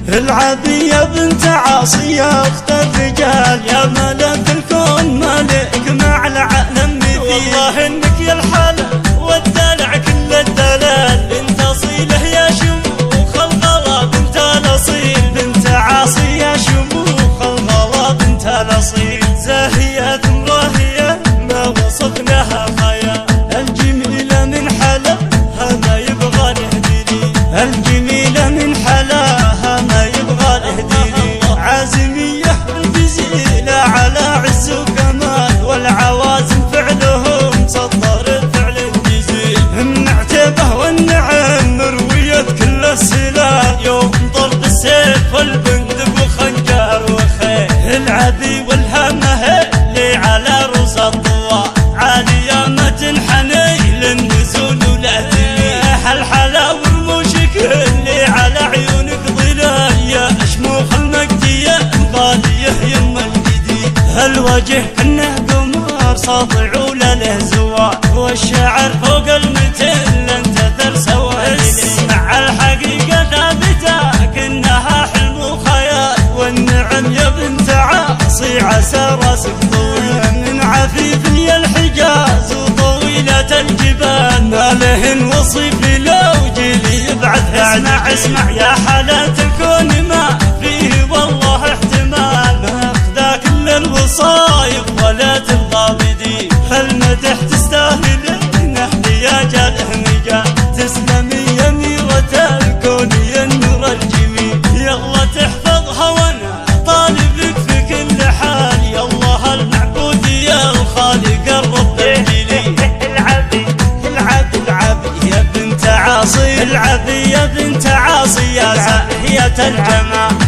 العبي يا بنت عاصي يا اخت الرجال، يا ملك الكون مالك مع العالم مثيل. والله انك يا الحلا والدلع كل الدلال، انت اصيله يا شموخ الغلا بنت الاصيل. بنت عاصي يا شموخ الغلا بنت الاصيل، زاهية راهية ما وصفناها خيال. الجميلة من حلاها ما يبغى نهديلي، الجميلة من حلاها ما يبغى نهديلي. عازمية جزيلة على عز وكمال، والعوازم فعلهم صدر الفعل الجزيل. النعتبة والنعم مروية كل السلال، يوم طلق السيف والبندق وخنجر وخيل. العبي والهمه اللي على رؤوس الطوال، عالية ما تنحني للنزول ولا تميل. الحلا والموشك اللي على عيونك ظلال، يا شموخ المجدية الغالية يم الجديد. الوجه كنه قمر ساطع ولا له زوال، والشعر فوق المثل انت ترسى وهليل. اسمع الحقيقة ثابتة كنها حلم وخيال، والنعم يا بنت عاصي عسى راسك طويل. من عفيف يا الحجاز وطويلة الجبال، ما لهن وصيف لو جيلي يبعث. اسمع يا حالات الكون ما فيه والله احتمال، ما اخذا كل الوصايف ولا تبغى بديل. المدح تستاهل نحن يا جاله مجال، تسلمي يا أميرة الكون يا النور الجميل. يلا تحفظها وانا طالبك في كل حال، يا الله المعبود يا الخالق الرب الجليل. العبي يا بنت عاصي، العبي يا بنت عاصي يا زاهية الجمال.